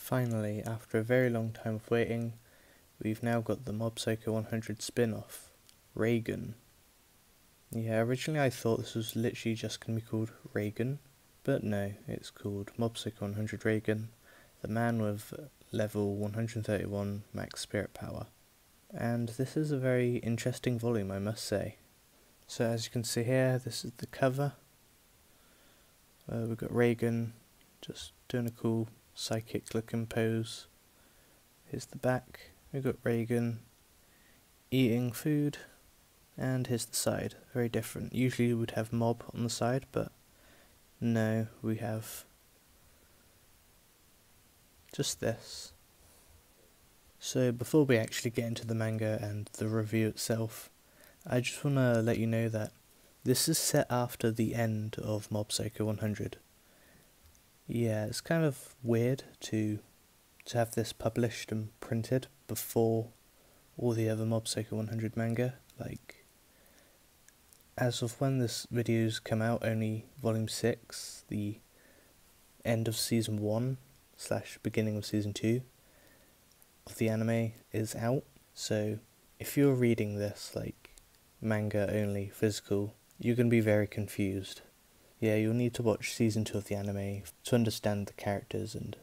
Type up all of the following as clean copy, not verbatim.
Finally, after a very long time of waiting, we've now got the Mob Psycho 100 spin-off, Reagan. Yeah, originally I thought this was literally just going to be called Reagan, but no, it's called Mob Psycho 100 Reagan, the man with level 131 max spirit power. And this is a very interesting volume, I must say. So as you can see here, this is the cover. We've got Reagan just doing a cool psychic looking pose. Here's the back. We've got Reagan eating food, and here's the side. Very different. Usually we would have Mob on the side, but no, we have just this. So before we actually get into the manga and the review itself, I just want to let you know that this is set after the end of Mob Psycho 100. Yeah, it's kind of weird to have this published and printed before all the other Mob Psycho 100 manga. Like, as of when this video's come out, only volume 6, the end of season 1 / beginning of season 2 of the anime is out. So if you're reading this like manga only, physical, you're going to be very confused. Yeah, you'll need to watch season 2 of the anime to understand the characters and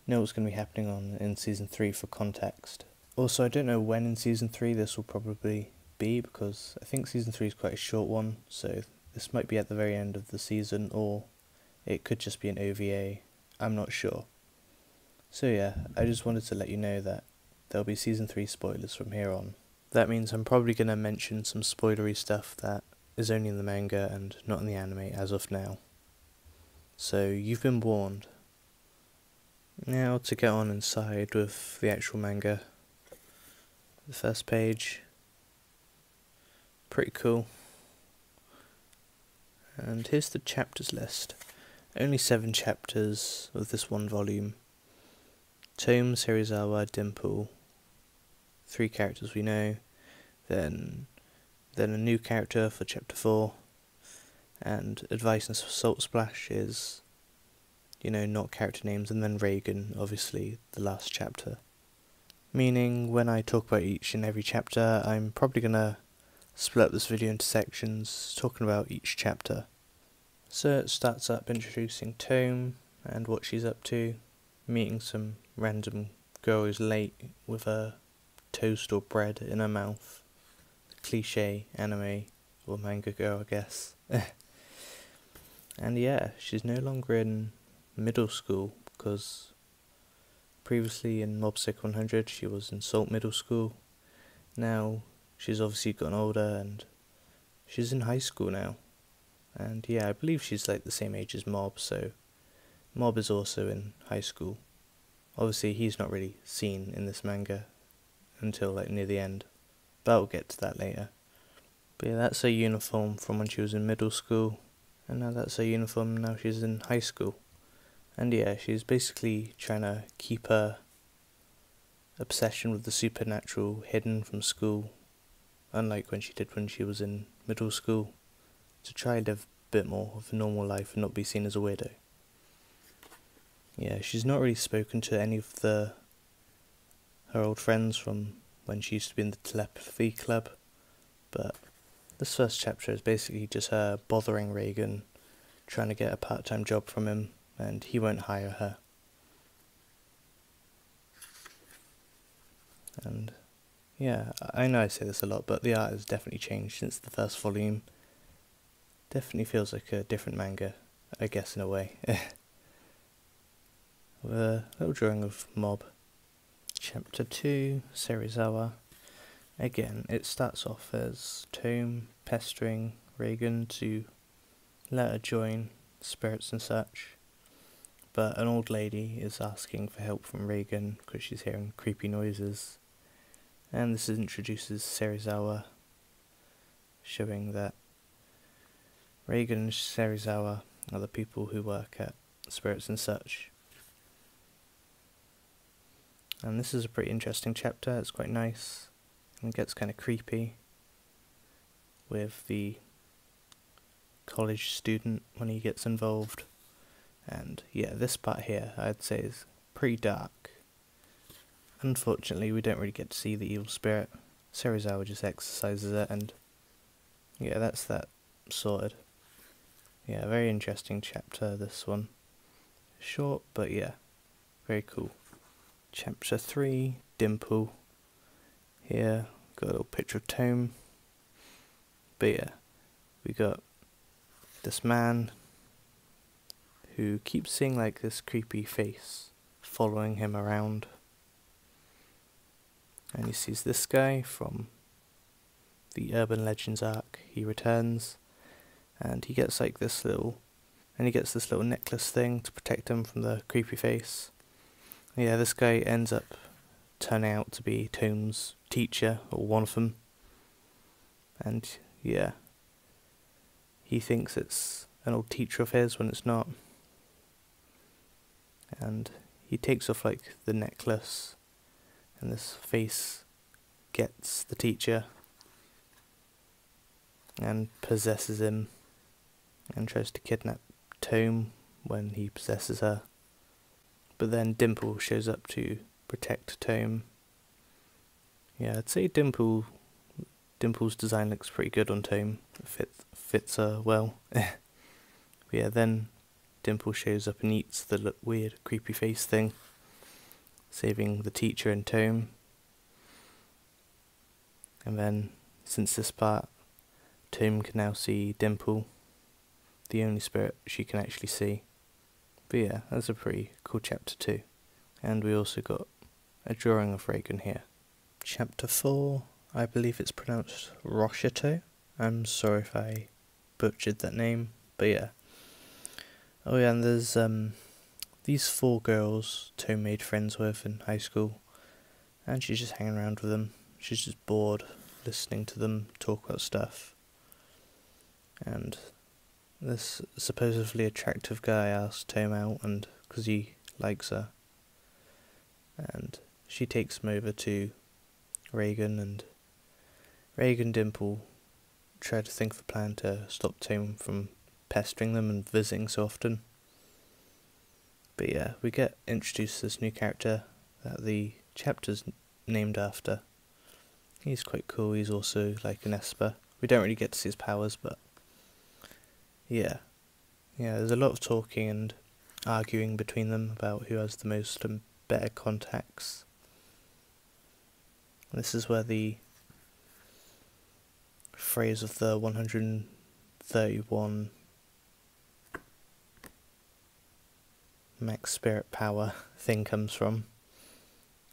know what's going to be happening in season 3 for context. Also, I don't know when in season 3 this will probably be, because I think season 3 is quite a short one, so this might be at the very end of the season, or it could just be an OVA, I'm not sure. So yeah, I just wanted to let you know that there'll be season 3 spoilers from here on. That means I'm probably going to mention some spoilery stuff that is only in the manga and not in the anime as of now. So you've been warned. Now to get on inside with the actual manga. The first page. Pretty cool. And here's the chapters list. Only 7 chapters of this one volume. Tome, Serizawa, Dimple. 3 characters we know. Then a new character for chapter 4. And Advice and Salt Splash is, not character names. And then Reagan, obviously, the last chapter. Meaning, when I talk about each and every chapter, I'm probably going to split up this video into sections, talking about each chapter. So it starts up introducing Tome and what she's up to, meeting some random girl who's late with a toast or bread in her mouth. Cliche anime or manga girl, I guess. And yeah, she's no longer in middle school, because previously in Mob Psycho 100 she was in Salt Middle School. Now she's obviously gotten older and she's in high school now. And yeah, I believe she's like the same age as Mob, so Mob is also in high school. Obviously he's not really seen in this manga until like near the end, but I'll get to that later. But yeah, that's her uniform from when she was in middle school, and now that's her uniform now she's in high school. And yeah, she's basically trying to keep her obsession with the supernatural hidden from school, unlike when she did when she was in middle school, to try and live a bit more of a normal life and not be seen as a weirdo. Yeah, she's not really spoken to any of her old friends from when she used to be in the telepathy club, but this first chapter is basically just her bothering Reagan, trying to get a part-time job from him, and he won't hire her. And yeah, I know I say this a lot, but the art has definitely changed since the first volume. Definitely feels like a different manga, I guess, in a way. With a little drawing of Mob. Chapter 2, Serizawa. Again, it starts off as Tome pestering Reagan to let her join spirits and such, but an old lady is asking for help from Reagan because she's hearing creepy noises, and this introduces Serizawa, showing that Reagan and Serizawa are the people who work at spirits and such. And this is a pretty interesting chapter, it's quite nice, and it gets kind of creepy with the college student when he gets involved. And yeah, this part here I'd say is pretty dark. Unfortunately, we don't really get to see the evil spirit. Serizawa just exercises it, and yeah, that's that sorted. Yeah, very interesting chapter, this one. Short, but yeah, very cool. Chapter 3, Dimple. Here, got a little picture of Tome. But yeah, we got this man who keeps seeing like this creepy face following him around. And he sees this guy from the Urban Legends arc. He returns, and he gets like this little necklace thing to protect him from the creepy face. Yeah, this guy ends up turning out to be Tome's teacher, or one of them. And yeah, he thinks it's an old teacher of his when it's not. And he takes off like the necklace, and this face gets the teacher and possesses him and tries to kidnap Tome when he possesses her. But then Dimple shows up to protect Tome. Yeah, I'd say Dimple's design looks pretty good on Tome. It fits her well. But yeah, then Dimple shows up and eats the weird creepy face thing, saving the teacher and Tome. And then, since this part, Tome can now see Dimple, the only spirit she can actually see. But yeah, that's a pretty cool chapter too. And we also got a drawing of Reagan here. Chapter 4, I believe it's pronounced Roshito. I'm sorry if I butchered that name, but yeah. Oh yeah, and there's these 4 girls Tome made friends with in high school, and she's just hanging around with them. She's just bored listening to them talk about stuff. And this supposedly attractive guy asks Tome out, and because he likes her, and she takes him over to Reagan, and Reagan Dimple try to think of a plan to stop Tome from pestering them and visiting so often. But yeah, we get introduced to this new character that the chapter's named after. He's quite cool. He's also like an Esper. We don't really get to see his powers, but yeah, there's a lot of talking and arguing between them about who has the most and better contacts. This is where the phrase of the 131 max spirit power thing comes from,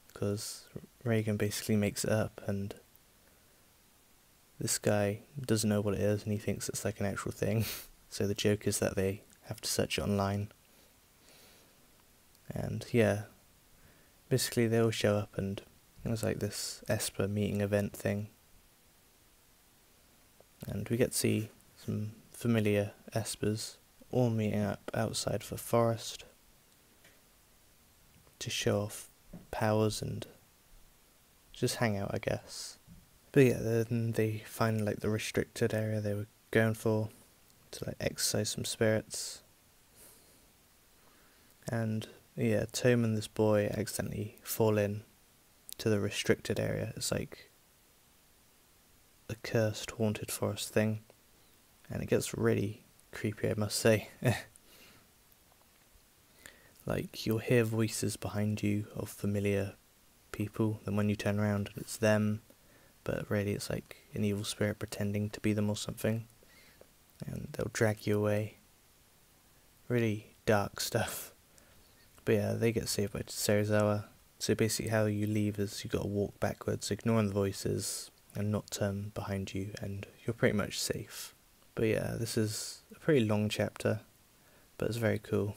because Reagan basically makes it up, and this guy doesn't know what it is and he thinks it's like an actual thing. So the joke is that they have to search it online. And yeah, basically they all show up, and it was like this Esper meeting event thing. And we get to see some familiar Espers all meeting up outside of a forest to show off powers and just hang out, I guess. But yeah, then they find like the restricted area they were going for to like exercise some spirits. And yeah, Tome and this boy accidentally fall in to the restricted area. It's like a cursed haunted forest thing, and it gets really creepy, I must say. Like, you'll hear voices behind you of familiar people, then when you turn around it's them, but really it's like an evil spirit pretending to be them or something, and they'll drag you away. Really dark stuff. But yeah, they get saved by Serizawa. So basically how you leave is you gotta walk backwards, ignoring the voices, and not turn behind you, and you're pretty much safe. But yeah, this is a pretty long chapter, but it's very cool.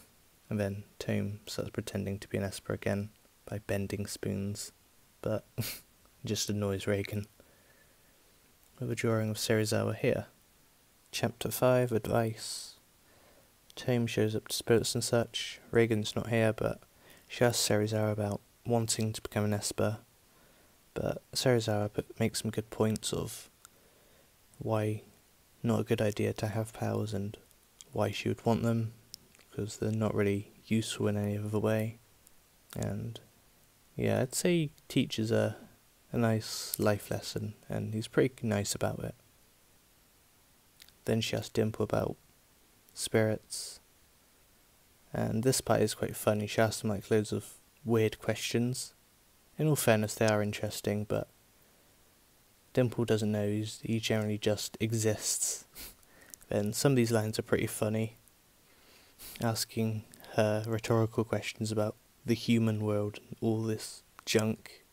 And then Tome starts pretending to be an Esper again by bending spoons, but just annoys Reagan. We have a drawing of Serizawa here. Chapter 5, Advice. Tome shows up to spirits and such. Reagan's not here, but she asks Serizawa about wanting to become an Esper. But Serizawa makes some good points of why not a good idea to have powers and why she would want them, because they're not really useful in any other way. And yeah, I'd say he teaches a nice life lesson, and he's pretty nice about it. Then she asks Dimple about spirits, and this part is quite funny. She asks him like loads of weird questions. In all fairness, they are interesting, but Dimple doesn't know, he generally just exists. Then some of these lines are pretty funny, asking her rhetorical questions about the human world and all this junk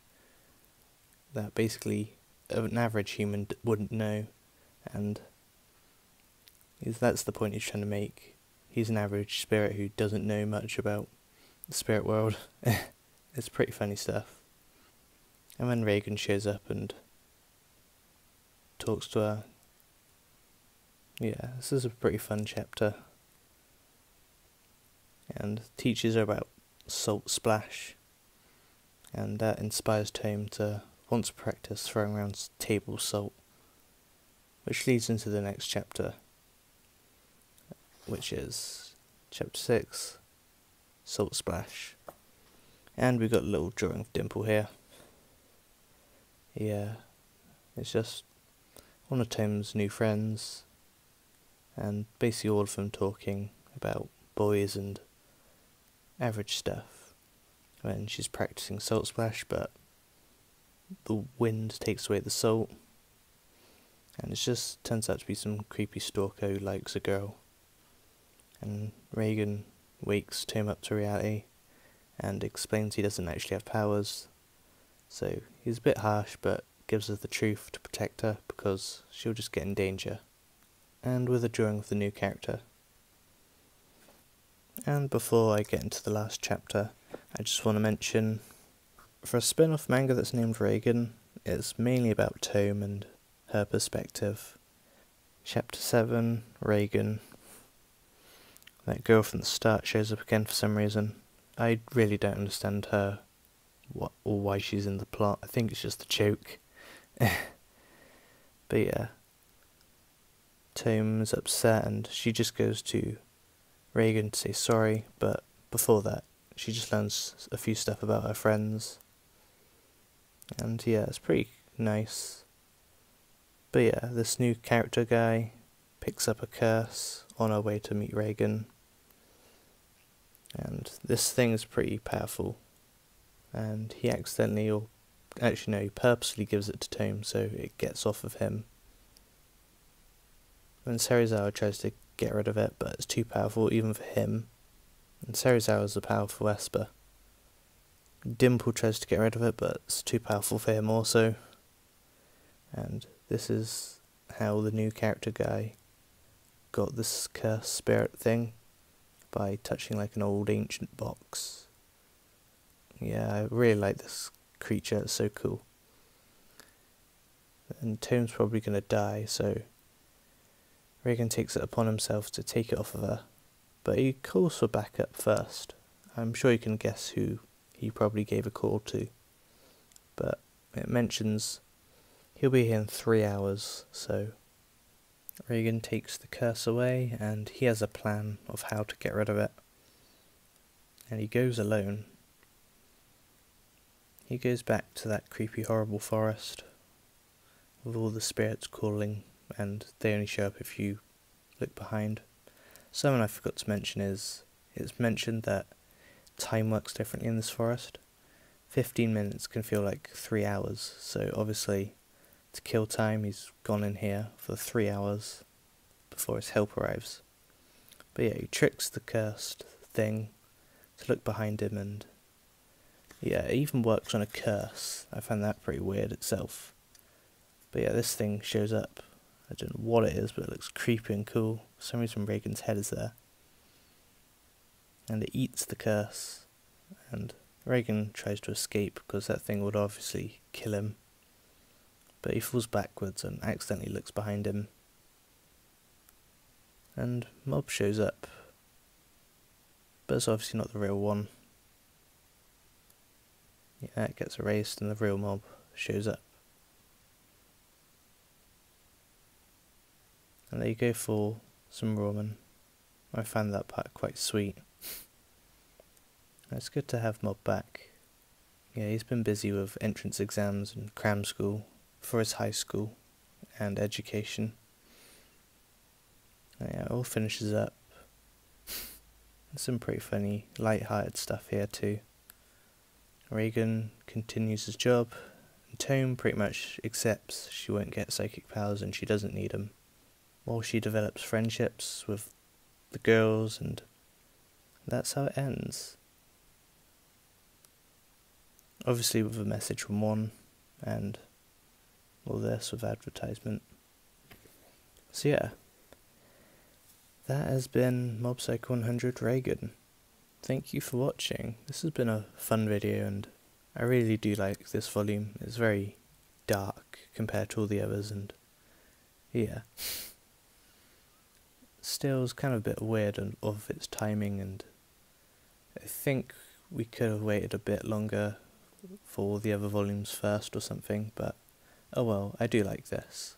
that basically an average human wouldn't know, and that's the point he's trying to make. He's an average spirit who doesn't know much about the spirit world. It's pretty funny stuff. And when Reagan shows up and talks to her, yeah, this is a pretty fun chapter, and teaches her about salt splash, and that inspires Tome to want to practice throwing around table salt, which leads into the next chapter, which is chapter 6, Salt Splash. And we've got a little drawing of Dimple here. Yeah, it's just one of Tome's new friends, and basically all of them talking about boys and average stuff when she's practicing Salt Splash, but the wind takes away the salt, and it just turns out to be some creepy stalker who likes a girl. And Reagan wakes Tome up to reality and explains he doesn't actually have powers, so he's a bit harsh but gives her the truth to protect her because she'll just get in danger. And with a drawing of the new character. And before I get into the last chapter, I just want to mention, for a spin-off manga that's named Reagan, it's mainly about Tome and her perspective. Chapter 7, Reagan. That girl from the start shows up again for some reason. I really don't understand her, or why she's in the plot. I think it's just a joke. But yeah, Tome's upset and she just goes to Reagan to say sorry, but before that, she just learns a few stuff about her friends. And yeah, it's pretty nice. But yeah, this new character guy picks up a curse on her way to meet Reagan. And this thing is pretty powerful. And he accidentally, or actually no, he purposely gives it to Tome so it gets off of him. And Serizawa tries to get rid of it, but it's too powerful even for him. And Serizawa's a powerful Esper. Dimple tries to get rid of it, but it's too powerful for him also. And this is how the new character guy got this cursed spirit thing, by touching like an old ancient box. Yeah, I really like this creature, it's so cool. And Tome's probably going to die, so Reagan takes it upon himself to take it off of her, but he calls for backup first. I'm sure you can guess who he probably gave a call to, but it mentions he'll be here in 3 hours, so Reagan takes the curse away and he has a plan of how to get rid of it. And he goes alone. He goes back to that creepy horrible forest with all the spirits calling, and they only show up if you look behind. Something I forgot to mention is, it's mentioned that time works differently in this forest. 15 minutes can feel like 3 hours, so obviously to kill time he's gone in here for 3 hours before his help arrives. But yeah, he tricks the cursed thing to look behind him, and yeah, it even works on a curse. I found that pretty weird itself. But yeah, this thing shows up. I don't know what it is, but it looks creepy and cool. For some reason Reagan's head is there. And it eats the curse. And Reagan tries to escape because that thing would obviously kill him. But he falls backwards and accidentally looks behind him. And Mob shows up. But it's obviously not the real one. Yeah, it gets erased and the real Mob shows up. And there you go for some ramen. I found that part quite sweet. It's good to have Mob back. Yeah, he's been busy with entrance exams and cram school for his high school and education. Yeah, it all finishes up. There's some pretty funny, light-hearted stuff here too. Reagan continues his job, and Tome pretty much accepts she won't get psychic powers and she doesn't need them, while she develops friendships with the girls, and that's how it ends. Obviously with a message from one, and all this with advertisement. So yeah, that has been Mob Psycho 100 Reagan. Thank you for watching. This has been a fun video, and I really do like this volume. It's very dark compared to all the others, and yeah. Still, it's kind of a bit weird of its timing, and I think we could have waited a bit longer for the other volumes first or something, but oh well, I do like this.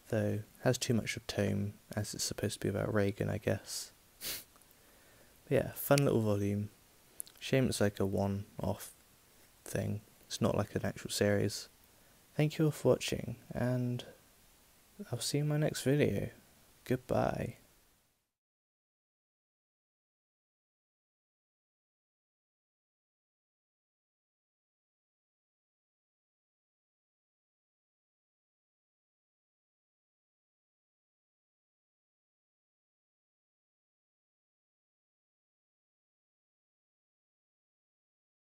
Though, it has too much of Tome, as it's supposed to be about Reagan, I guess. But yeah, fun little volume. Shame it's like a one-off thing. It's not like an actual series. Thank you all for watching, and I'll see you in my next video. Goodbye.